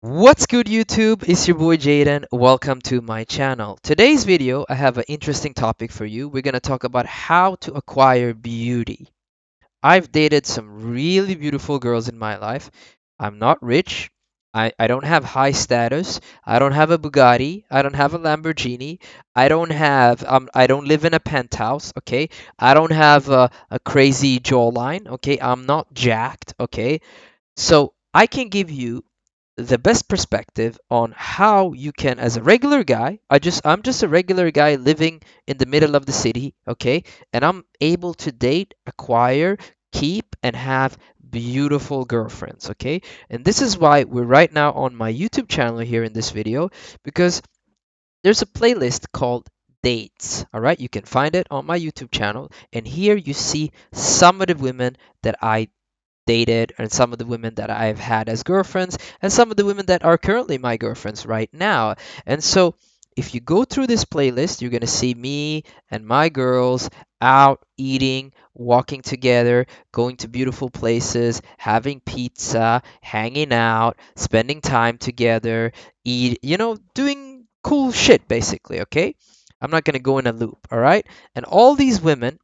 What's good, YouTube? It's your boy Jayden. Welcome to my channel. Today's video, I have an interesting topic for you. We're going to talk about how to acquire beauty. I've dated some really beautiful girls in my life. I'm not rich. I don't have high status. I don't have a Bugatti. I don't have a Lamborghini. I don't live in a penthouse, okay? I don't have a crazy jawline, okay? I'm not jacked, okay? So I can give you the best perspective on how you can, as a regular guy, I'm just a regular guy living in the middle of the city, okay, and I'm able to date, acquire, keep, and have beautiful girlfriends, okay. And this is why we're right now on my YouTube channel here in this video, because there's a playlist called dates. All right, you can find it on my YouTube channel, and here you see some of the women that I dated, and some of the women that I've had as girlfriends, and some of the women that are currently my girlfriends right now. And so, if you go through this playlist, you're going to see me and my girls out eating, walking together, going to beautiful places, having pizza, hanging out, spending time together, doing cool shit basically, okay? I'm not going to go in a loop, all right? And all these women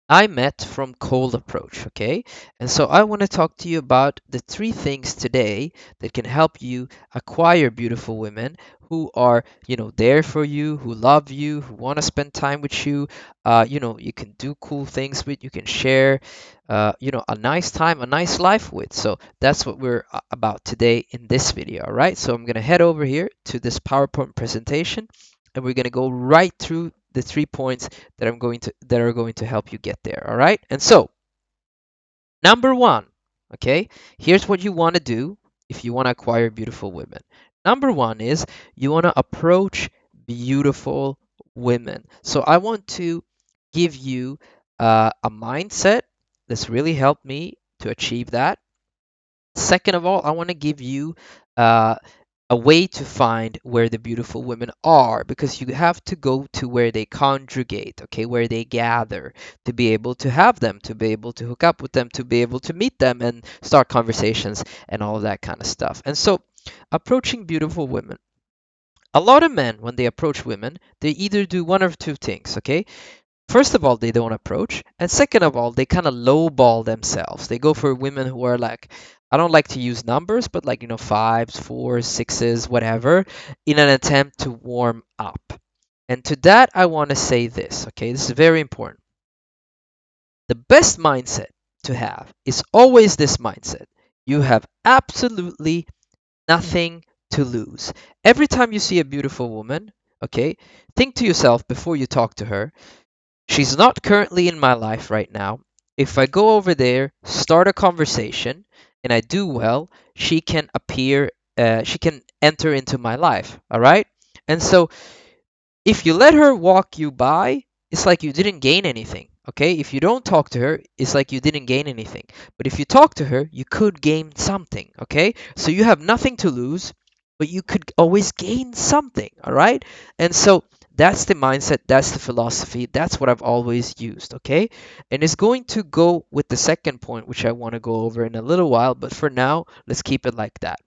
I met from cold approach, okay? And so I want to talk to you about the three things today that can help you acquire beautiful women who are, there for you, who love you, who want to spend time with you. You can do cool things with, you can share, a nice time, a nice life with. So that's what we're about today in this video, all right? So I'm gonna head over here to this PowerPoint presentation, and we're gonna go right through the 3 points that are going to help you get there. All right. And so, number one, okay, here's what you want to do if you want to acquire beautiful women. Number one is you want to approach beautiful women. So I want to give you a mindset that's really helped me to achieve that. Second of all, I want to give you uh, a way to find where the beautiful women are, because you have to go to where they congregate, okay, where they gather, to be able to have them, to be able to hook up with them, to be able to meet them and start conversations and all of that kind of stuff. And so, approaching beautiful women. A lot of men, when they approach women, they either do one of two things, okay? First of all, they don't approach, and second of all, they kind of lowball themselves. They go for women who are like, I don't like to use numbers, but like, fives, fours, sixes, whatever, in an attempt to warm up. And to that, I want to say this, okay? This is very important. The best mindset to have is always this mindset: you have absolutely nothing to lose. Every time you see a beautiful woman, okay, think to yourself before you talk to her, she's not currently in my life right now. If I go over there, start a conversation, and I do well, she can enter into my life, all right? And so if you let her walk you by, it's like you didn't gain anything, okay? If you don't talk to her, it's like you didn't gain anything. But if you talk to her, you could gain something, okay? So you have nothing to lose, but you could always gain something, all right? And so that's the mindset, that's the philosophy, that's what I've always used, okay? And it's going to go with the second point, which I want to go over in a little while, but for now, let's keep it like that.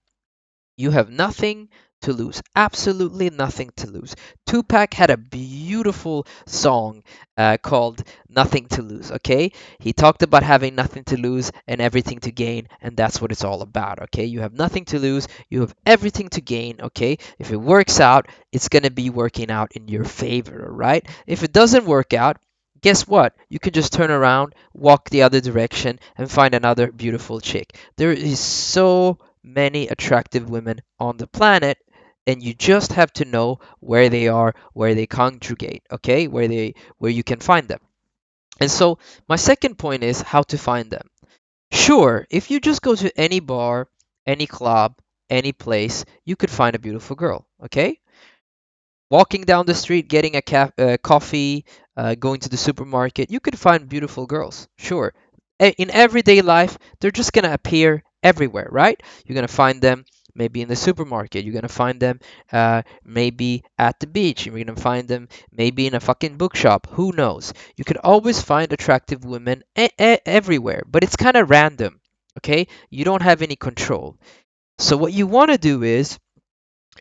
You have nothing to lose. Absolutely nothing to lose. Tupac had a beautiful song called Nothing to Lose, okay? He talked about having nothing to lose and everything to gain, and that's what it's all about, okay? You have nothing to lose, you have everything to gain, okay? If it works out, it's going to be working out in your favor, right? If it doesn't work out, guess what? You can just turn around, walk the other direction, and find another beautiful chick. There is so many attractive women on the planet, and you just have to know where they are, where they congregate, okay, where you can find them. And so my second point is how to find them. Sure, if you just go to any bar, any club, any place, you could find a beautiful girl, okay? Walking down the street, getting a coffee, going to the supermarket, you could find beautiful girls. Sure. In everyday life, they're just going to appear everywhere, right? You're going to find them maybe in the supermarket. You're going to find them maybe at the beach. You're going to find them maybe in a fucking bookshop. Who knows? You could always find attractive women everywhere, but it's kind of random, okay? You don't have any control. So what you want to do is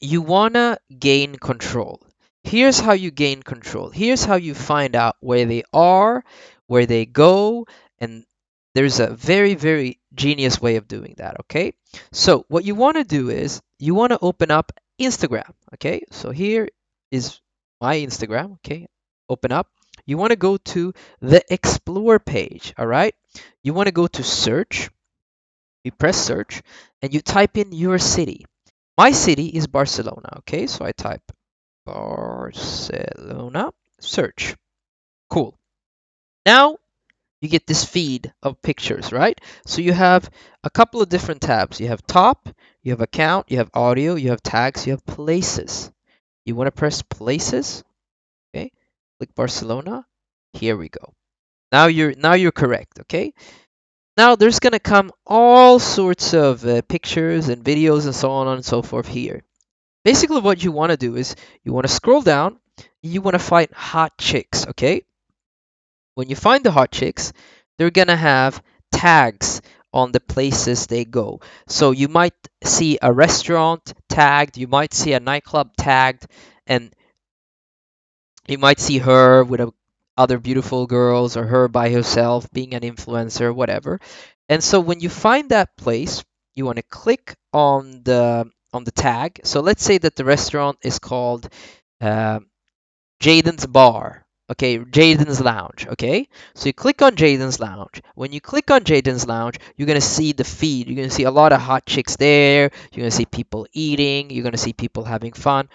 you want to gain control. Here's how you gain control. Here's how you find out where they are, where they go, and there's a very, very genius way of doing that, okay? So, what you want to do is you want to open up Instagram, okay? So, here is my Instagram, okay? Open up. You want to go to the Explore page, all right? You want to go to search. You press search and you type in your city. My city is Barcelona, okay? So I type Barcelona, search. Cool. Now you get this feed of pictures, right? So you have a couple of different tabs. You have top, you have account, you have audio, you have tags, you have places. You want to press places, okay? Click Barcelona. Here we go. Now you're correct, okay? Now there's gonna come all sorts of pictures and videos and so on and so forth here. Basically, what you want to do is you want to scroll down. You want to find hot chicks, okay? When you find the hot chicks, they're gonna have tags on the places they go. So you might see a restaurant tagged, you might see a nightclub tagged, and you might see her with other beautiful girls or her by herself being an influencer, whatever. And so when you find that place, you want to click on the tag. So let's say that the restaurant is called uh, Jayden's Bar. Okay, Jayden's Lounge. Okay, so you click on Jayden's Lounge. When you click on Jayden's Lounge, you're gonna see the feed. You're gonna see a lot of hot chicks there. You're gonna see people eating. You're gonna see people having fun.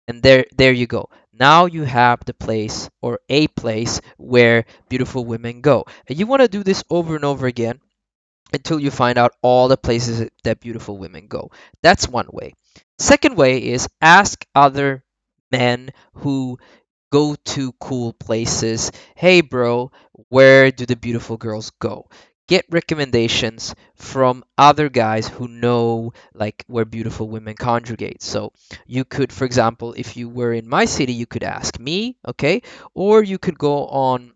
And there you go. Now you have the place or a place where beautiful women go. And you want to do this over and over again until you find out all the places that beautiful women go. That's one way. Second way is ask other men who go to cool places. Hey, bro, where do the beautiful girls go? Get recommendations from other guys who know like where beautiful women congregate. So you could, for example, if you were in my city, you could ask me, okay? Or you could go on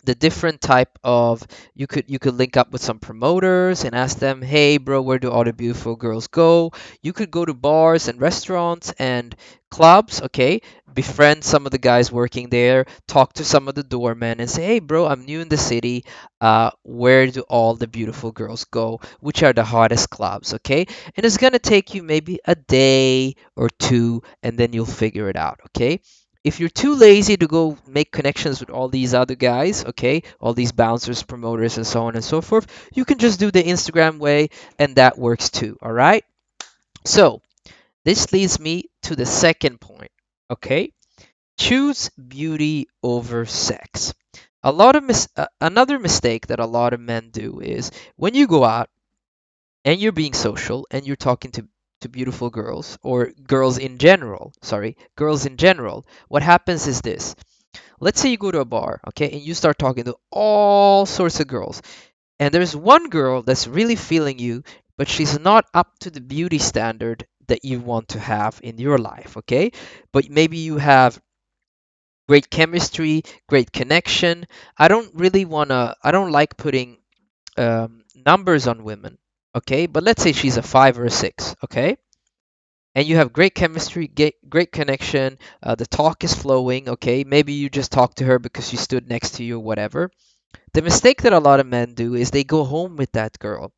the different type of you could link up with some promoters and ask them, hey bro, where do all the beautiful girls go? You could go to bars and restaurants and clubs, okay, befriend some of the guys working there, talk to some of the doormen and say, hey bro, I'm new in the city, where do all the beautiful girls go, which are the hottest clubs, okay? And it's gonna take you maybe a day or two and then you'll figure it out, okay? If you're too lazy to go make connections with all these other guys, okay, all these bouncers, promoters, and so on and so forth, you can just do the Instagram way, and that works too, all right? So, this leads me to the second point, okay? Choose beauty over sex. Another mistake that a lot of men do is when you go out and you're being social and you're talking to beautiful girls or girls in general, sorry, girls in general, what happens is this. Let's say you go to a bar, okay, and you start talking to all sorts of girls, and there's one girl that's really feeling you, but she's not up to the beauty standard that you want to have in your life, okay? But maybe you have great chemistry, great connection. I don't like putting numbers on women, okay? But let's say she's a 5 or a 6, okay? And you have great chemistry, great connection. The talk is flowing, okay? Maybe you just talked to her because she stood next to you or whatever. The mistake that a lot of men do is they go home with that girl.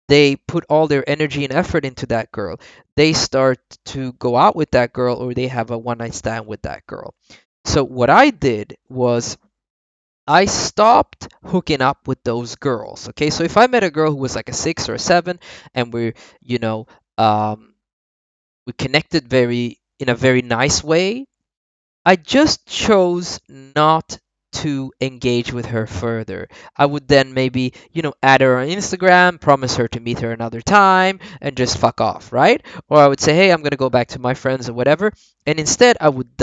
They put all their energy and effort into that girl. They start to go out with that girl or they have a one night stand with that girl. So, what I did was I stopped hooking up with those girls. Okay, so if I met a girl who was like a 6 or a 7 and you know, um, we connected very in a very nice way, I just chose not to engage with her further. I would then maybe, add her on Instagram, promise her to meet her another time, and just fuck off, right? Or I would say, hey, I'm gonna go back to my friends or whatever. And instead, I would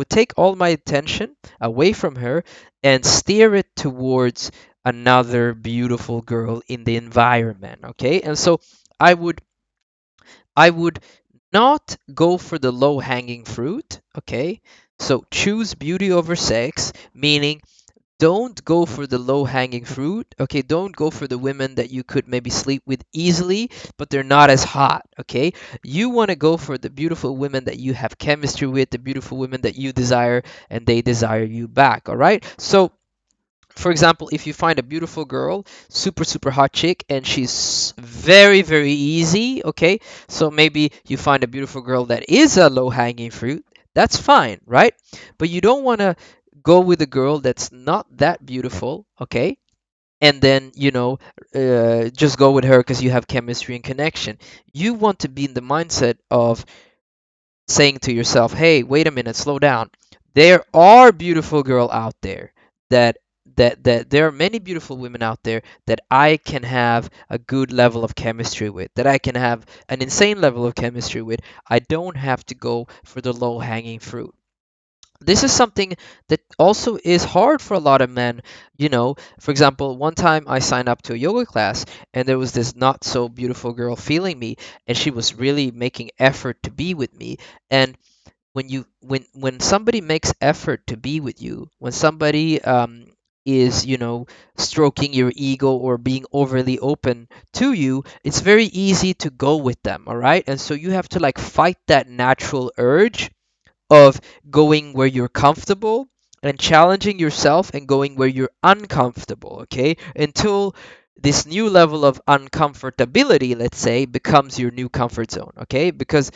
take all my attention away from her and steer it towards another beautiful girl in the environment, okay? And so I would I would not go for the low hanging fruit, okay? So choose beauty over sex, meaning don't go for the low hanging fruit. Okay, don't go for the women that you could maybe sleep with easily, but they're not as hot. Okay, you want to go for the beautiful women that you have chemistry with, the beautiful women that you desire and they desire you back. All right, so for example, if you find a beautiful girl, super super hot chick, and she's very very easy, okay, so maybe you find a beautiful girl that is a low hanging fruit, that's fine, right? But you don't want to go with a girl that's not that beautiful, okay, and then just go with her because you have chemistry and connection. You want to be in the mindset of saying to yourself, "Hey, wait a minute, slow down. There are beautiful girl out there that that there are many beautiful women out there that I can have a good level of chemistry with, that I can have an insane level of chemistry with. I don't have to go for the low-hanging fruit." This is something that also is hard for a lot of men. For example, one time I signed up to a yoga class and there was this not so beautiful girl feeling me, and she was really making effort to be with me. And when somebody makes effort to be with you, when somebody is stroking your ego or being overly open to you, it's very easy to go with them, all right? And so you have to like fight that natural urge of going where you're comfortable and challenging yourself and going where you're uncomfortable, okay? Until this new level of uncomfortability, let's say, becomes your new comfort zone, okay? Because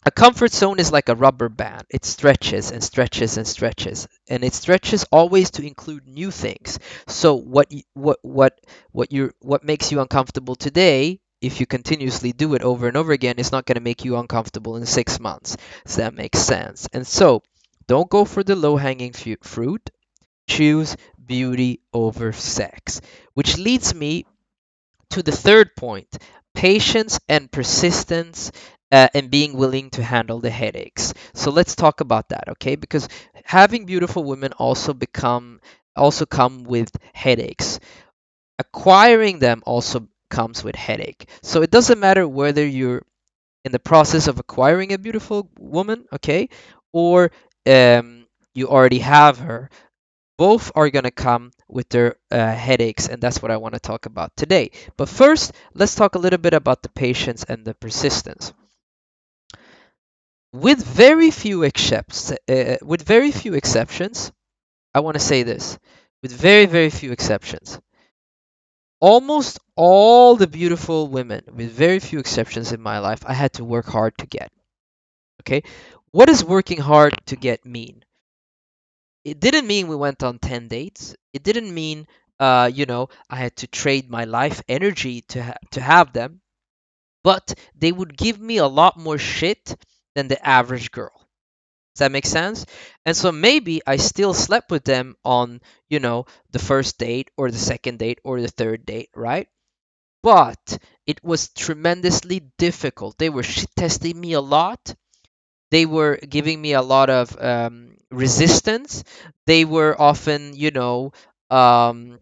a comfort zone is like a rubber band. It stretches and stretches and stretches, and it stretches always to include new things. So what makes you uncomfortable today, if you continuously do it over and over again, is not going to make you uncomfortable in 6 months. So that makes sense. And so, don't go for the low-hanging fruit. Choose beauty over sex, which leads me to the third point: patience and persistence, and being willing to handle the headaches. So let's talk about that, okay? Because having beautiful women also come with headaches. Acquiring them also comes with headache. So it doesn't matter whether you're in the process of acquiring a beautiful woman, okay, or you already have her. Both are going to come with their headaches, and that's what I want to talk about today. But first, let's talk a little bit about the patience and the persistence. With very few exceptions, I want to say this: with very very few exceptions, almost all the beautiful women, with very few exceptions in my life, I had to work hard to get. Okay, what does working hard to get mean? It didn't mean we went on 10 dates. It didn't mean, I had to trade my life energy to have them, but they would give me a lot more shit than the average girl. Does that make sense? And so maybe I still slept with them on, the first date or the second date or the third date, right? But it was tremendously difficult. They were shit testing me a lot. They were giving me a lot of resistance. They were often, um,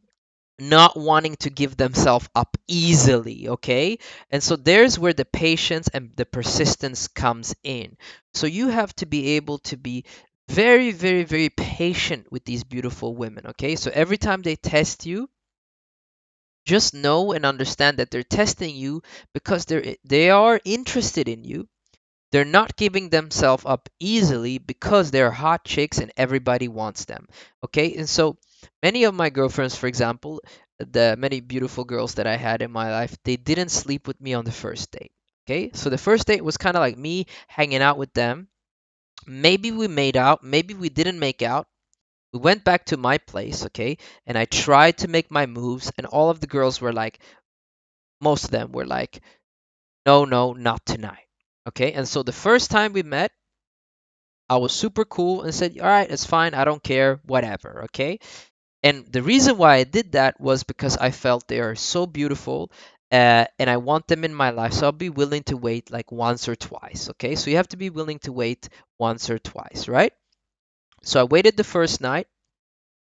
not wanting to give themselves up easily, okay? And so there's where the patience and the persistence comes in. So you have to be able to be very, very, very patient with these beautiful women, okay? So every time they test you, just know and understand that they're testing you because they are interested in you. They're not giving themselves up easily because they're hot chicks and everybody wants them. Okay, and so many of my girlfriends, for example, the many beautiful girls that I had in my life, they didn't sleep with me on the first date. Okay, so the first date was kind of like me hanging out with them. Maybe we made out, maybe we didn't make out. We went back to my place, okay, and I tried to make my moves, and all of the girls were like, most of them were like, no, no, not tonight. Okay, and so the first time we met, I was super cool and said, all right, it's fine. I don't care, whatever. Okay. And the reason why I did that was because I felt they are so beautiful, and I want them in my life. So I'll be willing to wait like once or twice. Okay. So you have to be willing to wait once or twice, right? So I waited the first night,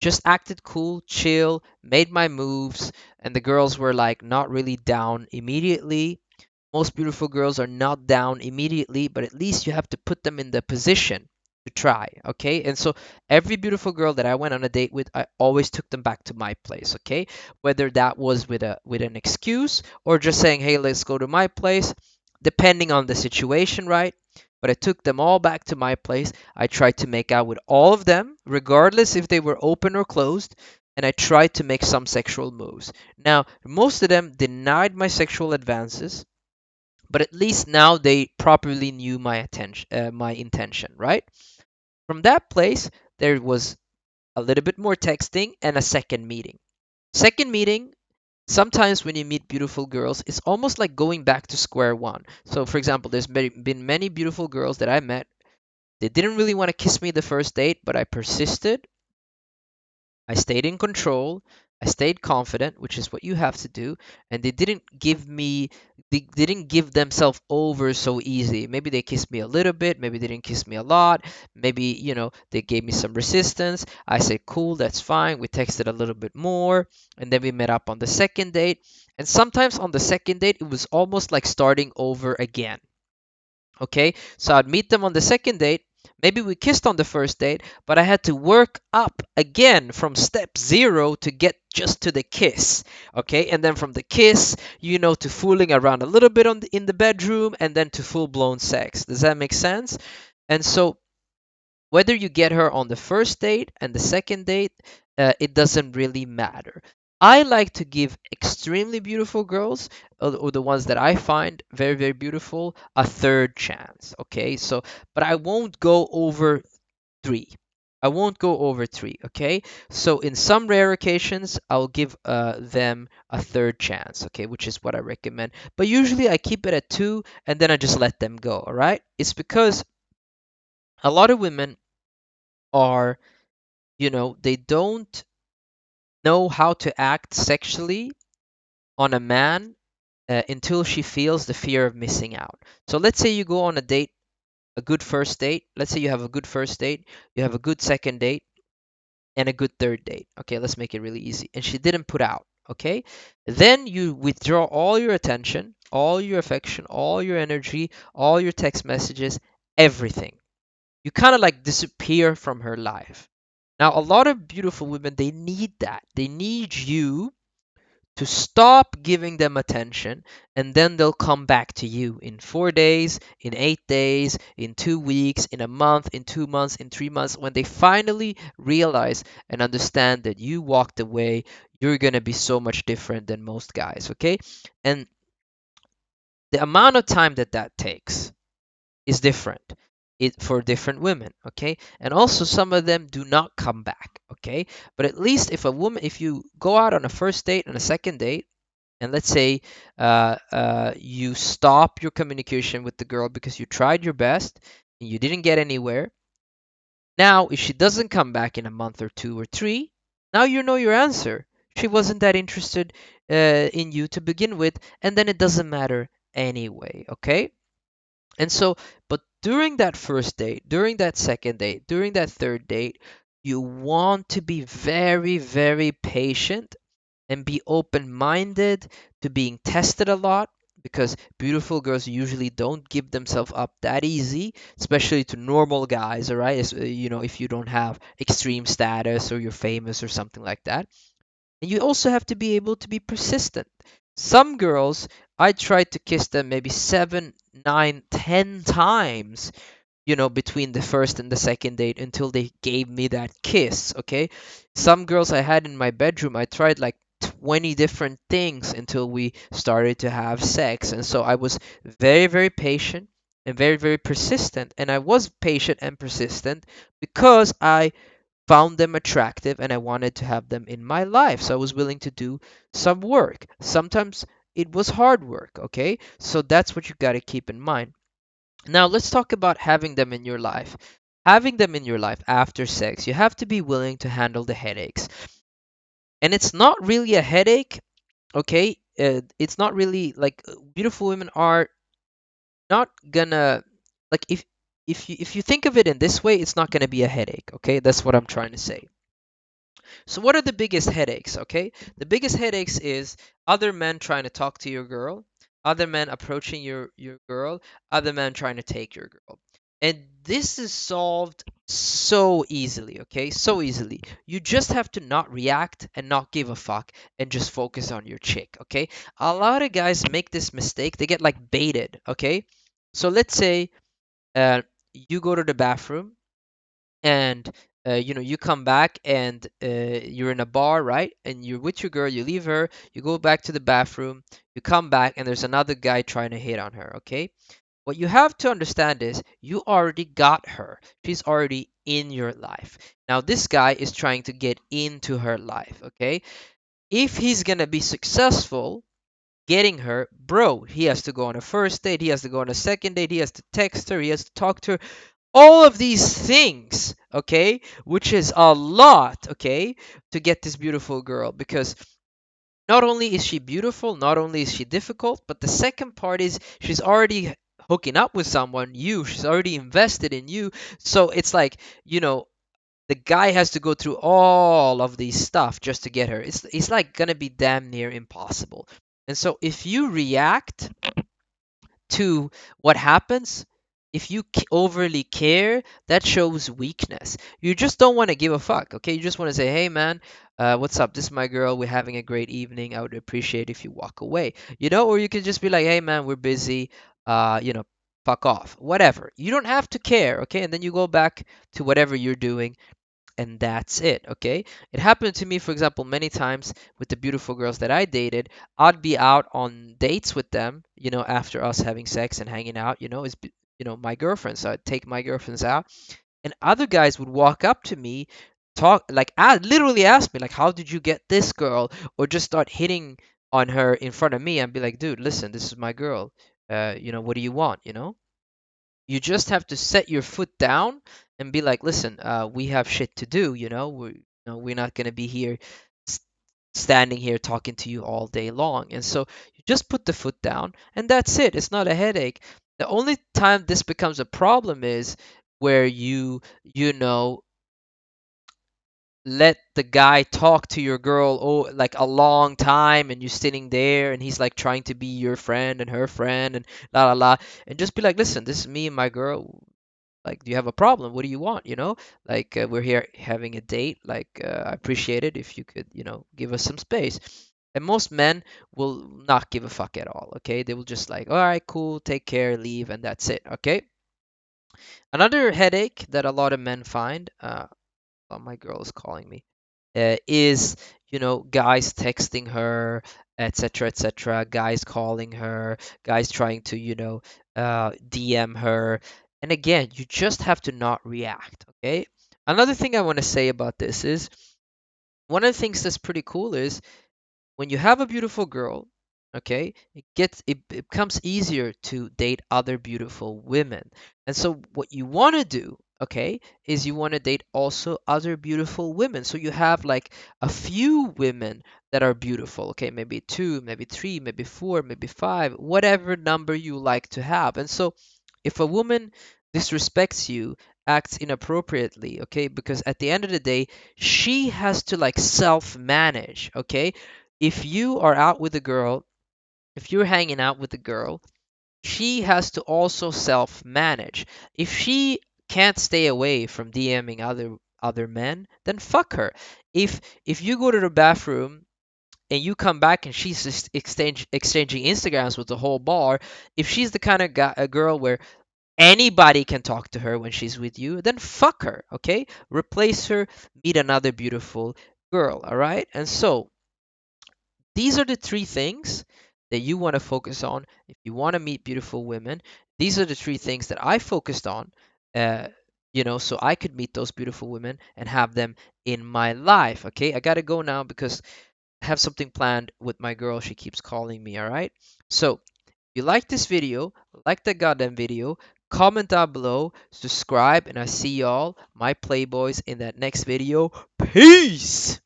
just acted cool, chill, made my moves, and the girls were like not really down immediately. Most beautiful girls are not down immediately, but at least you have to put them in the position. to try, okay? And so every beautiful girl that I went on a date with, I always took them back to my place, okay? Whether that was with an excuse or just saying, "Hey, let's go to my place," depending on the situation, right? But I took them all back to my place. I tried to make out with all of them, regardless if they were open or closed, and I tried to make some sexual moves. Now, most of them denied my sexual advances, but at least now they properly knew my intention, right? From that place, there was a little bit more texting and a second meeting. Second meeting, sometimes when you meet beautiful girls, it's almost like going back to square one. So, for example, been many beautiful girls that I met. They didn't really want to kiss me the first date, but I persisted. I stayed in control. I stayed confident, which is what you have to do. And they didn't give themselves over so easy. Maybe they kissed me a little bit. Maybe they didn't kiss me a lot. Maybe, they gave me some resistance. I said, cool, that's fine. We texted a little bit more. And then we met up on the second date. And sometimes on the second date, it was almost like starting over again. Okay, so I'd meet them on the second date. Maybe we kissed on the first date, but I had to work up again from step zero to get just to the kiss. Okay, and then from the kiss, to fooling around a little bit in the bedroom, and then to full blown sex. Does that make sense? And so whether you get her on the first date and the second date, it doesn't really matter. I like to give extremely beautiful girls, or the ones that I find very, very beautiful, a third chance. Okay, so, but I won't go over three. I won't go over three. Okay, so in some rare occasions, I'll give them a third chance. Okay, which is what I recommend. But usually I keep it at two, and then I just let them go. All right, it's because a lot of women are, they don't know how to act sexually on a man until she feels the fear of missing out. So let's say you go on a date, a good first date. Let's say you have a good first date, you have a good second date, and a good third date. Okay, let's make it really easy. And she didn't put out. Okay, then you withdraw all your attention, all your affection, all your energy, all your text messages, everything. You kind of like disappear from her life. Now, a lot of beautiful women, they need that. They need you to stop giving them attention, and then they'll come back to you in 4 days, in 8 days, in 2 weeks, in a month, in 2 months, in 3 months. When they finally realize and understand that you walked away, you're going to be so much different than most guys, okay? And the amount of time that that takes is different for different women, okay? And also some of them do not come back, okay? But at least if you go out on a first date and a second date, and let's say you stop your communication with the girl because you tried your best and you didn't get anywhere. Now if she doesn't come back in a month or two or three, now you know your answer. She wasn't that interested in you to begin with, and then it doesn't matter anyway, okay? And so, but during that first date, during that second date, during that third date, you want to be very, very patient and be open minded to being tested a lot, because beautiful girls usually don't give themselves up that easy, especially to normal guys, all right? If you don't have extreme status or you're famous or something like that. And you also have to be able to be persistent. Some girls, I tried to kiss them maybe 7, 9, 10 times, between the first and the second date until they gave me that kiss, okay? Some girls I had in my bedroom, I tried like 20 different things until we started to have sex. And so I was very, very patient and very, very persistent. And I was patient and persistent because I found them attractive and I wanted to have them in my life. So I was willing to do some work. Sometimes it was hard work, okay? So that's what you got to keep in mind. Now, let's talk about having them in your life. Having them in your life after sex, you have to be willing to handle the headaches. And it's not really a headache, okay? It's not really like beautiful women are not gonna like if you think of it in this way, it's not gonna be a headache, okay? That's what I'm trying to say. So what are the biggest headaches, okay? The biggest headaches is other men trying to talk to your girl, other men approaching your girl, other men trying to take your girl. And this is solved so easily, okay? So easily. You just have to not react and not give a fuck and just focus on your chick, okay? A lot of guys make this mistake. They get like baited, okay? So let's say uh, you go to the bathroom and you come back and you're in a bar, right? And you're with your girl, you leave her, you go back to the bathroom, you come back and there's another guy trying to hit on her, okay? What you have to understand is you already got her. She's already in your life. Now this guy is trying to get into her life, okay? If he's gonna be successful getting her, bro, he has to go on a first date, he has to go on a second date, he has to text her, he has to talk to her, all of these things, okay, which is a lot, okay, to get this beautiful girl, because not only is she beautiful, not only is she difficult, but the second part is she's already hooking up with someone, she's already invested in you. So it's like, the guy has to go through all of these stuff just to get her. It's like gonna be damn near impossible. And so if you react to what happens, if you overly care, that shows weakness. You just don't want to give a fuck, okay? You just want to say, hey man, what's up? This is my girl. We're having a great evening. I would appreciate if you walk away, or you can just be like, hey man, we're busy. Fuck off. Whatever. You don't have to care, okay? And then you go back to whatever you're doing, and that's it, okay? It happened to me, for example, many times with the beautiful girls that I dated. I'd be out on dates with them, after us having sex and hanging out, my girlfriends. So I'd take my girlfriends out, and other guys would walk up to me, talk like, literally ask me like, how did you get this girl, or just start hitting on her in front of me and be like, dude, listen, this is my girl. What do you want, You just have to set your foot down and be like, listen, we have shit to do, we're not going to be here s- standing here talking to you all day long. And so you just put the foot down and that's it. It's not a headache. The only time this becomes a problem is where you let the guy talk to your girl, like a long time, and you're sitting there and he's like trying to be your friend and her friend and la la la, and just be like, listen, this is me and my girl. Like, do you have a problem? What do you want? Like, we're here having a date. Like, I appreciate it if you could, give us some space. And most men will not give a fuck at all. Okay, they will just like, all right, cool, take care, leave, and that's it. Okay. Another headache that a lot of men find. Oh, my girl is calling me. Is guys texting her, etc., etc., guys calling her, guys trying to DM her. And again, you just have to not react, okay? Another thing I want to say about this is, one of the things that's pretty cool is, when you have a beautiful girl, okay, it becomes easier to date other beautiful women. And so what you want to do, okay, is you want to date also other beautiful women. So you have like a few women that are beautiful, okay, maybe two, maybe three, maybe four, maybe five, whatever number you like to have. And so if a woman disrespects you, acts inappropriately, okay, because at the end of the day, she has to like self manage, okay? If you are out with a girl, if you're hanging out with a girl, she has to also self manage. If she can't stay away from DMing other men, then fuck her. If you go to the bathroom and you come back and she's just exchanging Instagrams with the whole bar, if she's the kind of a girl where anybody can talk to her when she's with you, then fuck her, okay? Replace her, meet another beautiful girl, all right? And so these are the three things that you want to focus on if you want to meet beautiful women. These are the three things that I focused on, uh, so I could meet those beautiful women and have them in my life. Okay, I gotta go now because I have something planned with my girl. She keeps calling me. All right. So if you like this video, like the goddamn video, comment down below, subscribe, and I see y'all, my playboys, in that next video. Peace.